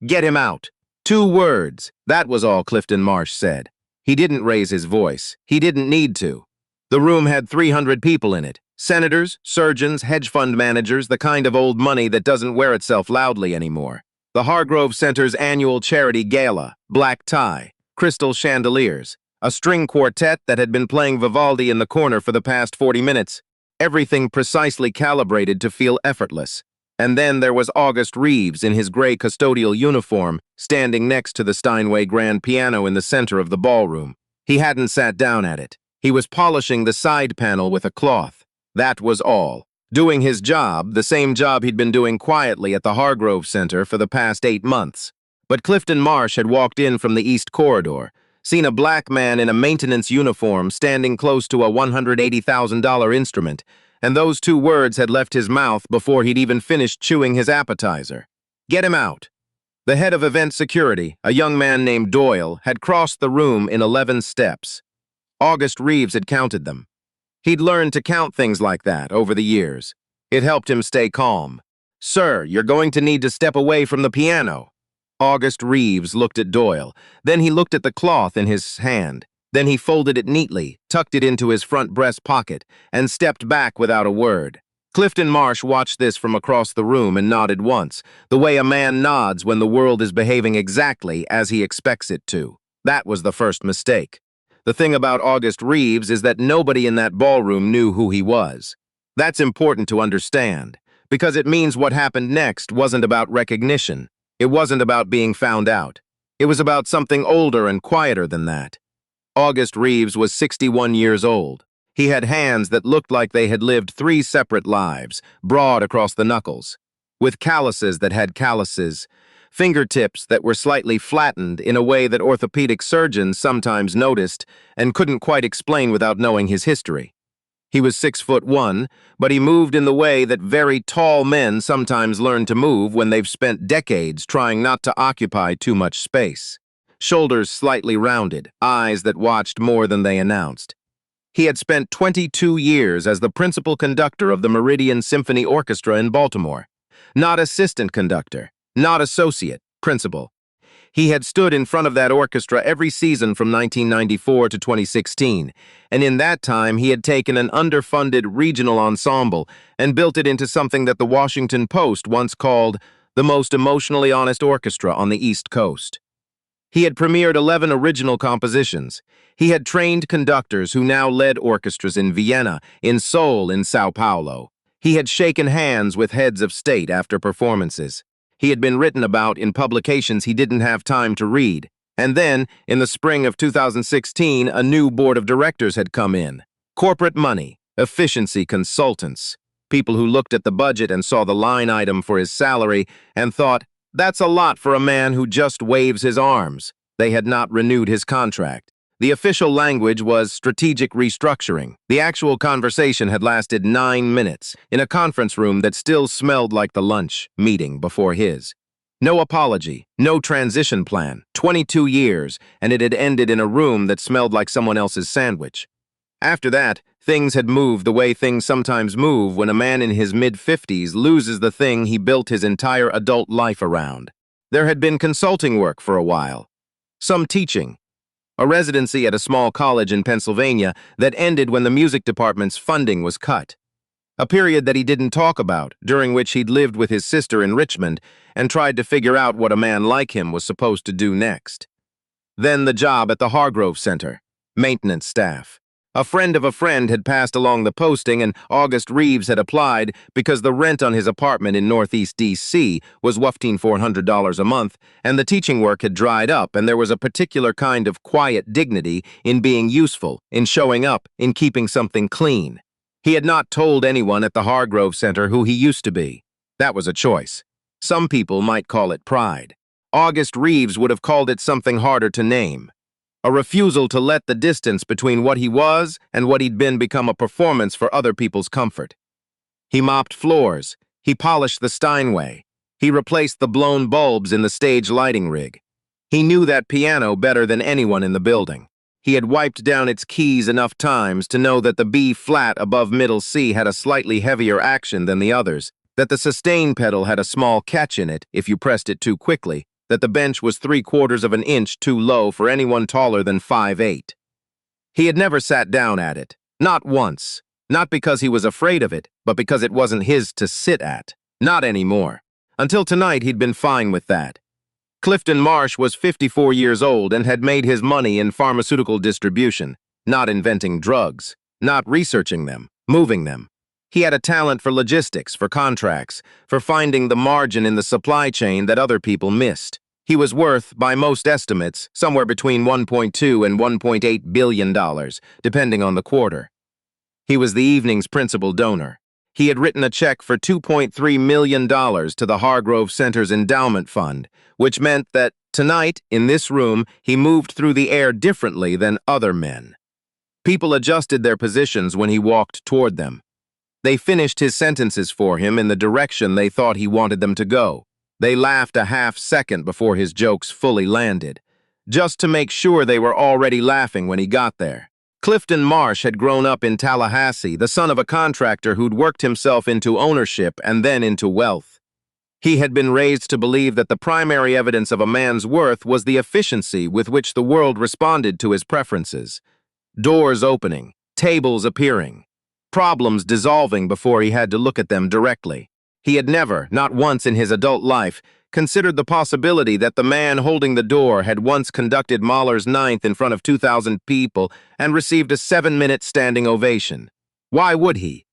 Get him out. 2 words. That was all Clifton Marsh said. He didn't raise his voice. He didn't need to. The room had 300 people in it. Senators, surgeons, hedge fund managers, the kind of old money that doesn't wear itself loudly anymore. The Hargrove Center's annual charity gala, black tie, crystal chandeliers, a string quartet that had been playing Vivaldi in the corner for the past 40 minutes. Everything precisely calibrated to feel effortless. And then there was August Reeves in his gray custodial uniform, standing next to the Steinway grand piano in the center of the ballroom. He hadn't sat down at it. He was polishing the side panel with a cloth. That was all. Doing his job, the same job he'd been doing quietly at the Hargrove Center for the past 8 months. But Clifton Marsh had walked in from the East Corridor, seen a black man in a maintenance uniform standing close to a $180,000 instrument, and those 2 words had left his mouth before he'd even finished chewing his appetizer. Get him out. The head of event security, a young man named Doyle, had crossed the room in 11 steps. August Reeves had counted them. He'd learned to count things like that over the years. It helped him stay calm. Sir, you're going to need to step away from the piano. August Reeves looked at Doyle. Then he looked at the cloth in his hand. Then he folded it neatly, tucked it into his front breast pocket, and stepped back without a word. Clifton Marsh watched this from across the room and nodded once, the way a man nods when the world is behaving exactly as he expects it to. That was the first mistake. The thing about August Reeves is that nobody in that ballroom knew who he was. That's important to understand, because it means what happened next wasn't about recognition. It wasn't about being found out. It was about something older and quieter than that. August Reeves was 61 years old. He had hands that looked like they had lived 3 separate lives, broad across the knuckles, with calluses that had calluses, fingertips that were slightly flattened in a way that orthopedic surgeons sometimes noticed and couldn't quite explain without knowing his history. He was 6'1", but he moved in the way that very tall men sometimes learn to move when they've spent decades trying not to occupy too much space. Shoulders slightly rounded, eyes that watched more than they announced. He had spent 22 years as the principal conductor of the Meridian Symphony Orchestra in Baltimore. Not assistant conductor, not associate, principal. He had stood in front of that orchestra every season from 1994 to 2016, and in that time he had taken an underfunded regional ensemble and built it into something that the Washington Post once called the most emotionally honest orchestra on the East Coast. He had premiered 11 original compositions. He had trained conductors who now led orchestras in Vienna, in Seoul, in Sao Paulo. He had shaken hands with heads of state after performances. He had been written about in publications he didn't have time to read. And then, in the spring of 2016, a new board of directors had come in. Corporate money, efficiency consultants, people who looked at the budget and saw the line item for his salary and thought, that's a lot for a man who just waves his arms. They had not renewed his contract. The official language was strategic restructuring. The actual conversation had lasted 9 minutes in a conference room that still smelled like the lunch meeting before his. No apology, no transition plan, 22 years, and it had ended in a room that smelled like someone else's sandwich. After that, things had moved the way things sometimes move when a man in his mid-50s loses the thing he built his entire adult life around. There had been consulting work for a while, some teaching, a residency at a small college in Pennsylvania that ended when the music department's funding was cut, a period that he didn't talk about, during which he'd lived with his sister in Richmond and tried to figure out what a man like him was supposed to do next. Then the job at the Hargrove Center, maintenance staff. A friend of a friend had passed along the posting, and August Reeves had applied because the rent on his apartment in Northeast D.C. was $1,400 a month, and the teaching work had dried up, and there was a particular kind of quiet dignity in being useful, in showing up, in keeping something clean. He had not told anyone at the Hargrove Center who he used to be. That was a choice. Some people might call it pride. August Reeves would have called it something harder to name. A refusal to let the distance between what he was and what he'd been become a performance for other people's comfort. He mopped floors. He polished the Steinway. He replaced the blown bulbs in the stage lighting rig. He knew that piano better than anyone in the building. He had wiped down its keys enough times to know that the B flat above middle C had a slightly heavier action than the others, that the sustain pedal had a small catch in it if you pressed it too quickly, that the bench was 3/4 of an inch too low for anyone taller than 5'8". He had never sat down at it, not once. Not because he was afraid of it, but because it wasn't his to sit at. Not anymore. Until tonight, he'd been fine with that. Clifton Marsh was 54 years old and had made his money in pharmaceutical distribution, not inventing drugs, not researching them, moving them. He had a talent for logistics, for contracts, for finding the margin in the supply chain that other people missed. He was worth, by most estimates, somewhere between $1.2 and $1.8 billion, depending on the quarter. He was the evening's principal donor. He had written a check for $2.3 million to the Hargrove Center's endowment fund, which meant that tonight, in this room, he moved through the air differently than other men. People adjusted their positions when he walked toward them. They finished his sentences for him in the direction they thought he wanted them to go. They laughed a half-second before his jokes fully landed, just to make sure they were already laughing when he got there. Clifton Marsh had grown up in Tallahassee, the son of a contractor who'd worked himself into ownership and then into wealth. He had been raised to believe that the primary evidence of a man's worth was the efficiency with which the world responded to his preferences. Doors opening, tables appearing, problems dissolving before he had to look at them directly. He had never, not once in his adult life, considered the possibility that the man holding the door had once conducted Mahler's Ninth in front of 2,000 people and received a 7-minute standing ovation. Why would he?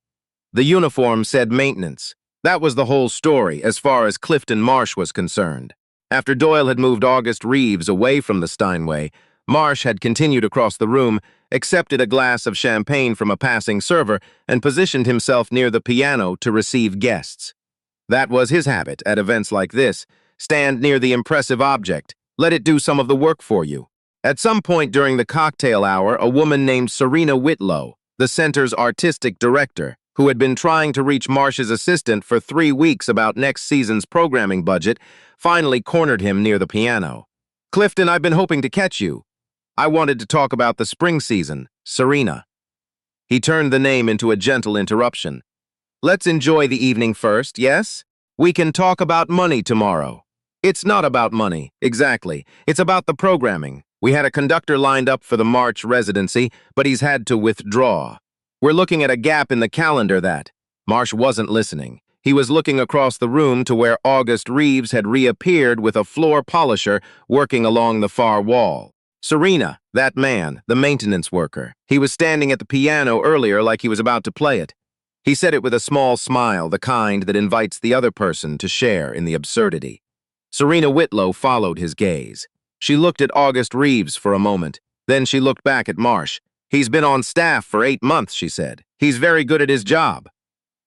The uniform said maintenance. That was the whole story as far as Clifton Marsh was concerned. After Doyle had moved August Reeves away from the Steinway, Marsh had continued across the room, accepted a glass of champagne from a passing server, and positioned himself near the piano to receive guests. That was his habit at events like this. Stand near the impressive object. Let it do some of the work for you. At some point during the cocktail hour, a woman named Serena Whitlow, the center's artistic director, who had been trying to reach Marsh's assistant for 3 weeks about next season's programming budget, finally cornered him near the piano. "Clifton, I've been hoping to catch you. I wanted to talk about the spring season, Serena." He turned the name into a gentle interruption. "Let's enjoy the evening first, yes? We can talk about money tomorrow." "It's not about money, exactly. It's about the programming. We had a conductor lined up for the March residency, but he's had to withdraw. We're looking at a gap in the calendar that—" Marsh wasn't listening. He was looking across the room to where August Reeves had reappeared with a floor polisher working along the far wall. Serena, that man, the maintenance worker. He was standing at the piano earlier like he was about to play it. He said it with a small smile, the kind that invites the other person to share in the absurdity. Serena Whitlow followed his gaze. She looked at August Reeves for a moment. Then she looked back at Marsh. "He's been on staff for 8 months, she said. He's very good at his job."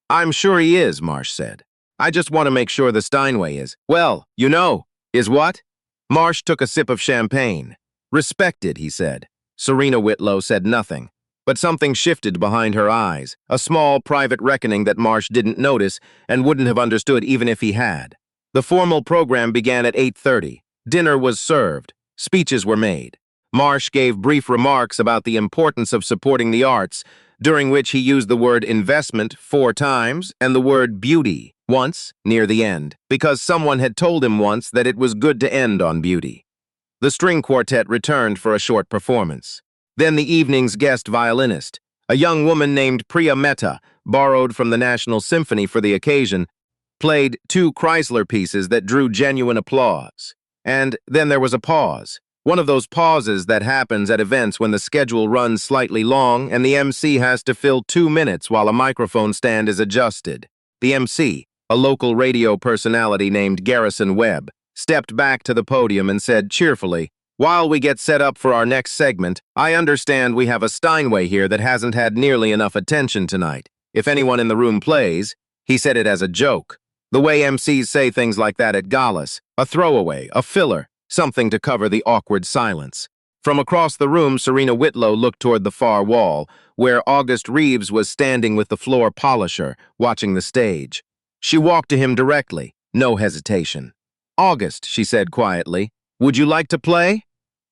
"I'm sure he is," Marsh said. "I just want to make sure the Steinway is." "Well, you know." "Is what?" Marsh took a sip of champagne. "Respected," he said. Serena Whitlow said nothing. But something shifted behind her eyes, a small private reckoning that Marsh didn't notice and wouldn't have understood even if he had. The formal program began at 8:30. Dinner was served. Speeches were made. Marsh gave brief remarks about the importance of supporting the arts, during which he used the word investment 4 times and the word beauty once near the end, because someone had told him once that it was good to end on beauty. The string quartet returned for a short performance. Then the evening's guest violinist, a young woman named Priya Mehta, borrowed from the National Symphony for the occasion, played 2 Chrysler pieces that drew genuine applause. And then there was a pause. One of those pauses that happens at events when the schedule runs slightly long and the MC has to fill 2 minutes while a microphone stand is adjusted. The MC, a local radio personality named Garrison Webb, stepped back to the podium and said cheerfully, "While we get set up for our next segment, I understand we have a Steinway here that hasn't had nearly enough attention tonight. If anyone in the room plays," he said it as a joke. The way MCs say things like that at galas, a throwaway, a filler, something to cover the awkward silence. From across the room, Serena Whitlow looked toward the far wall, where August Reeves was standing with the floor polisher, watching the stage. She walked to him directly, no hesitation. "August," she said quietly, "would you like to play?"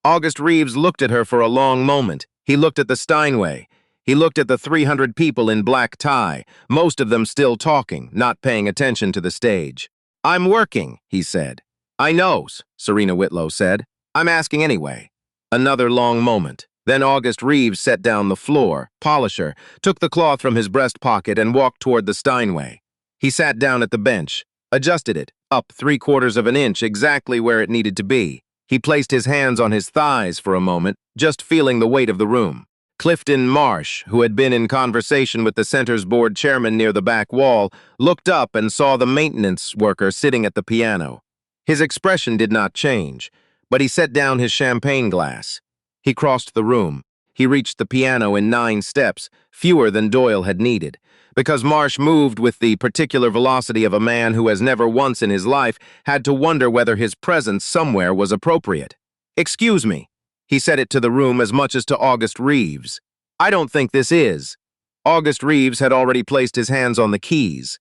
August Reeves looked at her for a long moment. He looked at the Steinway. He looked at the 300 people in black tie, most of them still talking, not paying attention to the stage. "I'm working," he said. I knows, Serena Whitlow said. I'm asking anyway. Another long moment. Then August Reeves set down the floor, polisher, took the cloth from his breast pocket and walked toward the Steinway. He sat down at the bench, adjusted it, up 3/4 of an inch exactly where it needed to be. He placed his hands on his thighs for a moment, just feeling the weight of the room. Clifton Marsh, who had been in conversation with the center's board chairman near the back wall, looked up and saw the maintenance worker sitting at the piano. His expression did not change, but he set down his champagne glass. He crossed the room. He reached the piano in 9 steps, fewer than Doyle had needed, because Marsh moved with the particular velocity of a man who has never once in his life had to wonder whether his presence somewhere was appropriate. "Excuse me." He said it to the room as much as to August Reeves. "I don't think this is." August Reeves had already placed his hands on the keys.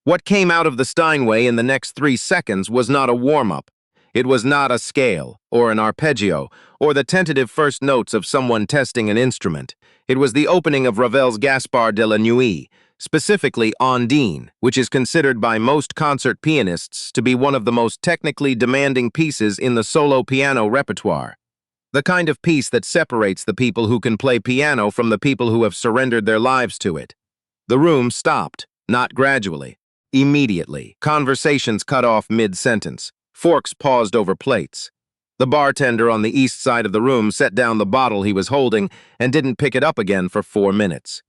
What came out of the Steinway in the next 3 seconds was not a warm-up. It was not a scale, or an arpeggio, or the tentative first notes of someone testing an instrument. It was the opening of Ravel's Gaspard de la Nuit, specifically Ondine, which is considered by most concert pianists to be one of the most technically demanding pieces in the solo piano repertoire. The kind of piece that separates the people who can play piano from the people who have surrendered their lives to it. The room stopped, not gradually. Immediately, conversations cut off mid-sentence. Forks paused over plates. The bartender on the east side of the room set down the bottle he was holding and didn't pick it up again for 4 minutes.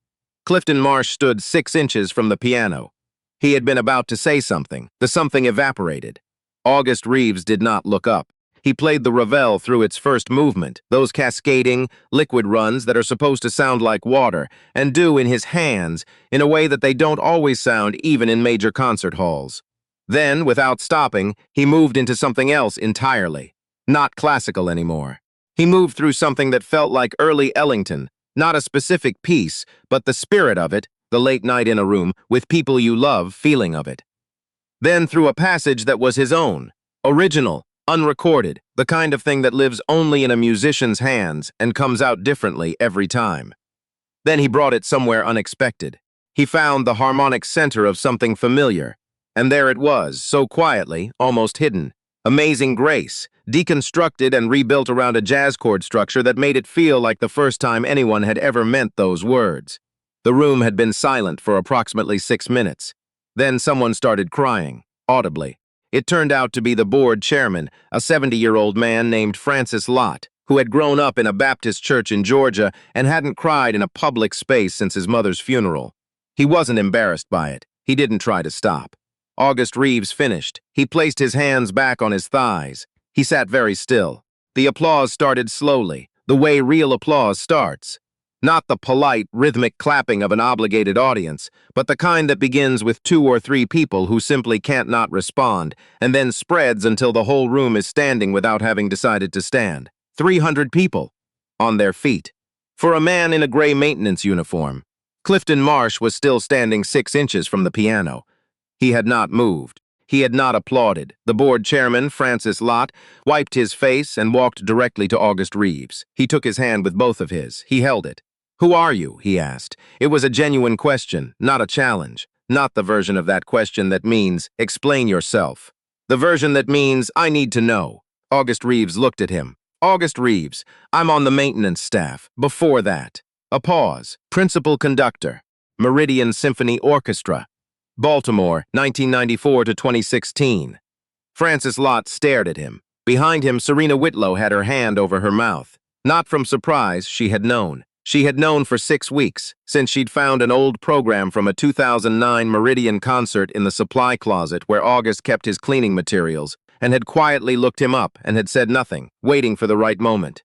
Clifton Marsh stood 6 inches from the piano. He had been about to say something. The something evaporated. August Reeves did not look up. He played the Ravel through its first movement, those cascading, liquid runs that are supposed to sound like water, and do in his hands, in a way that they don't always sound even in major concert halls. Then, without stopping, he moved into something else entirely. Not classical anymore. He moved through something that felt like early Ellington, not a specific piece, but the spirit of it, the late night in a room, with people you love feeling of it. Then through a passage that was his own, original, unrecorded, the kind of thing that lives only in a musician's hands and comes out differently every time. Then he brought it somewhere unexpected. He found the harmonic center of something familiar, and there it was, so quietly, almost hidden. Amazing grace, deconstructed and rebuilt around a jazz chord structure that made it feel like the first time anyone had ever meant those words. The room had been silent for approximately 6 minutes. Then someone started crying, audibly. It turned out to be the board chairman, a 70-year-old man named Francis Lott, who had grown up in a Baptist church in Georgia and hadn't cried in a public space since his mother's funeral. He wasn't embarrassed by it. He didn't try to stop. August Reeves finished. He placed his hands back on his thighs. He sat very still. The applause started slowly, the way real applause starts. Not the polite, rhythmic clapping of an obligated audience, but the kind that begins with 2 or 3 people who simply can't not respond, and then spreads until the whole room is standing without having decided to stand. 300 people, on their feet. For a man in a gray maintenance uniform, Clifton Marsh was still standing 6 inches from the piano. He had not moved. He had not applauded. The board chairman, Francis Lott, wiped his face and walked directly to August Reeves. He took his hand with both of his. He held it. "Who are you?" he asked. It was a genuine question, not a challenge. Not the version of that question that means, "Explain yourself." The version that means, "I need to know." August Reeves looked at him. "August Reeves, I'm on the maintenance staff. Before that." A pause. "Principal conductor. Meridian Symphony Orchestra. Baltimore, 1994 to 2016. Francis Lott stared at him. Behind him, Serena Whitlow had her hand over her mouth. Not from surprise, she had known. She had known for 6 weeks, since she'd found an old program from a 2009 Meridian concert in the supply closet where August kept his cleaning materials, and had quietly looked him up and had said nothing, waiting for the right moment.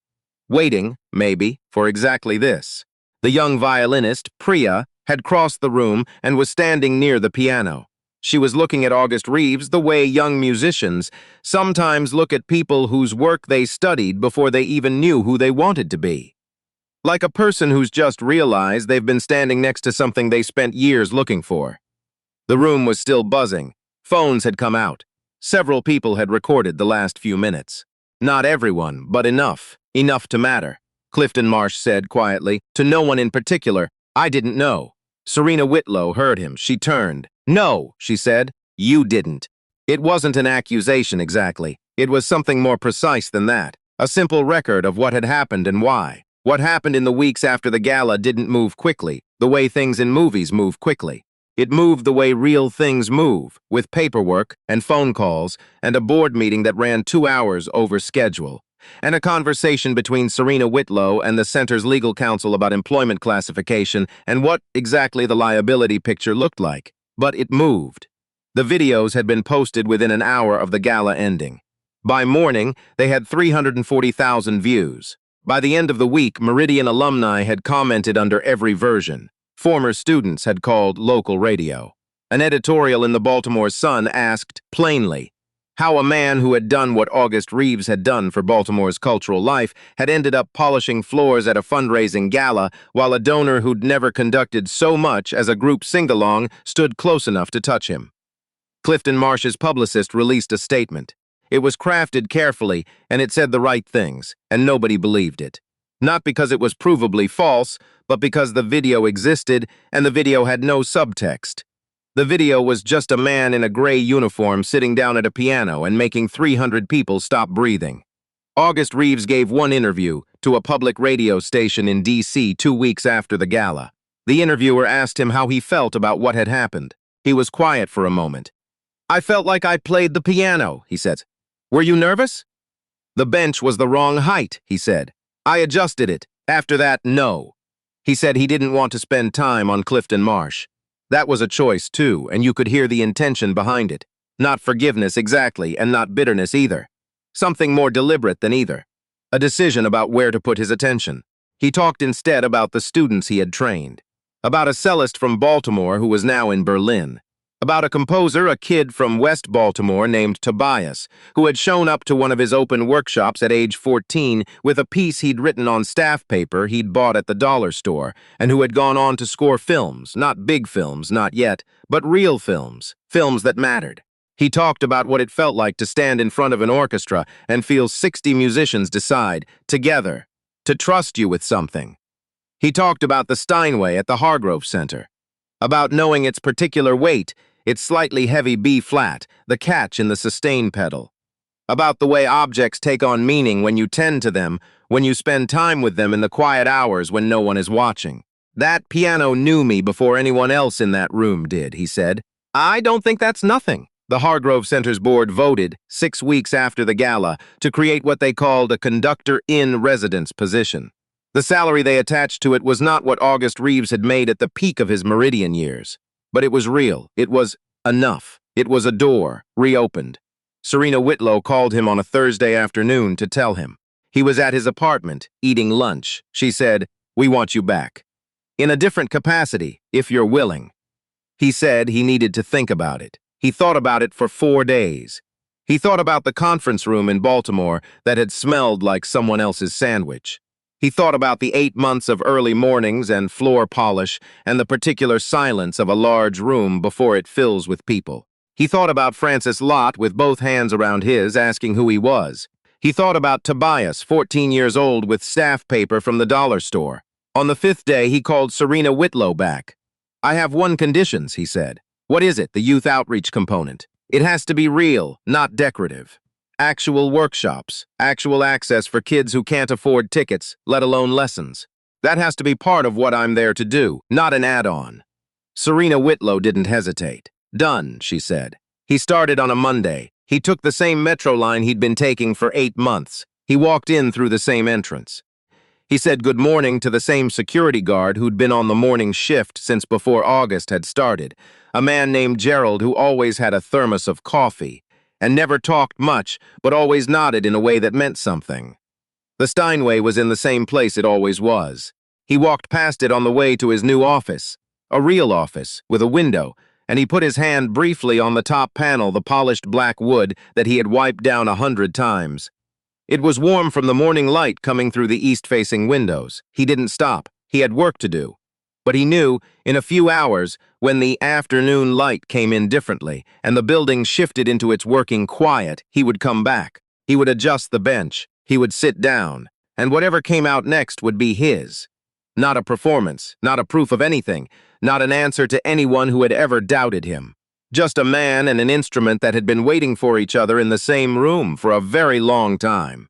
Waiting, maybe, for exactly this. The young violinist, Priya, had crossed the room and was standing near the piano. She was looking at August Reeves the way young musicians sometimes look at people whose work they studied before they even knew who they wanted to be. Like a person who's just realized they've been standing next to something they spent years looking for. The room was still buzzing. Phones had come out. Several people had recorded the last few minutes. Not everyone, but enough. Enough to matter. Clifton Marsh said quietly, to no one in particular. "I didn't know." Serena Whitlow heard him. She turned. "No," she said. "You didn't." It wasn't an accusation exactly. It was something more precise than that. A simple record of what had happened and why. What happened in the weeks after the gala didn't move quickly, the way things in movies move quickly. It moved the way real things move, with paperwork and phone calls and a board meeting that ran 2 hours over schedule, and a conversation between Serena Whitlow and the center's legal counsel about employment classification and what exactly the liability picture looked like. But it moved. The videos had been posted within an hour of the gala ending. By morning, they had 340,000 views. By the end of the week, Meridian alumni had commented under every version. Former students had called local radio. An editorial in the Baltimore Sun asked, plainly, how a man who had done what August Reeves had done for Baltimore's cultural life had ended up polishing floors at a fundraising gala, while a donor who'd never conducted so much as a group sing-along stood close enough to touch him. Clifton Marsh's publicist released a statement. It was crafted carefully, and it said the right things, and nobody believed it. Not because it was provably false, but because the video existed, and the video had no subtext. The video was just a man in a gray uniform sitting down at a piano and making 300 people stop breathing. August Reeves gave one interview to a public radio station in D.C. 2 weeks after the gala. The interviewer asked him how he felt about what had happened. He was quiet for a moment. I felt like I played the piano, he said. Were you nervous? The bench was the wrong height, he said. I adjusted it. After that, no. He said he didn't want to spend time on Clifton Marsh. That was a choice, too, and you could hear the intention behind it. Not forgiveness exactly, and not bitterness either. Something more deliberate than either. A decision about where to put his attention. He talked instead about the students he had trained. About a cellist from Baltimore who was now in Berlin. About a composer, a kid from West Baltimore named Tobias, who had shown up to one of his open workshops at age 14 with a piece he'd written on staff paper he'd bought at the dollar store, and who had gone on to score films, not big films, not yet, but real films, films that mattered. He talked about what it felt like to stand in front of an orchestra and feel 60 musicians decide, together, to trust you with something. He talked about the Steinway at the Hargrove Center, about knowing its particular weight, its slightly heavy B-flat, the catch in the sustain pedal. About the way objects take on meaning when you tend to them, when you spend time with them in the quiet hours when no one is watching. That piano knew me before anyone else in that room did, he said. I don't think that's nothing. The Hargrove Center's board voted, 6 weeks after the gala, to create what they called a conductor in residence position. The salary they attached to it was not what August Reeves had made at the peak of his Meridian years. But it was real. It was enough. It was a door, reopened. Serena Whitlow called him on a Thursday afternoon to tell him. He was at his apartment, eating lunch. She said, we want you back. In a different capacity, if you're willing. He said he needed to think about it. He thought about it for 4 days. He thought about the conference room in Baltimore that had smelled like someone else's sandwich. He thought about the 8 months of early mornings and floor polish and the particular silence of a large room before it fills with people. He thought about Francis Lott with both hands around his, asking who he was. He thought about Tobias, 14 years old, with staff paper from the dollar store. On the 5th day, he called Serena Whitlow back. I have one condition, he said. What is it, the youth outreach component? It has to be real, not decorative. Actual workshops, actual access for kids who can't afford tickets, let alone lessons. That has to be part of what I'm there to do, not an add-on. Serena Whitlow didn't hesitate. Done, she said. He started on a Monday. He took the same metro line he'd been taking for 8 months. He walked in through the same entrance. He said good morning to the same security guard who'd been on the morning shift since before August had started, a man named Gerald who always had a thermos of coffee, and never talked much, but always nodded in a way that meant something. The Steinway was in the same place it always was. He walked past it on the way to his new office, a real office, with a window, and he put his hand briefly on the top panel, the polished black wood that he had wiped down 100 times. It was warm from the morning light coming through the east-facing windows. He didn't stop. He had work to do. But he knew, in a few hours, when the afternoon light came in differently and the building shifted into its working quiet, he would come back. He would adjust the bench. He would sit down. And whatever came out next would be his. Not a performance, not a proof of anything, not an answer to anyone who had ever doubted him. Just a man and an instrument that had been waiting for each other in the same room for a very long time.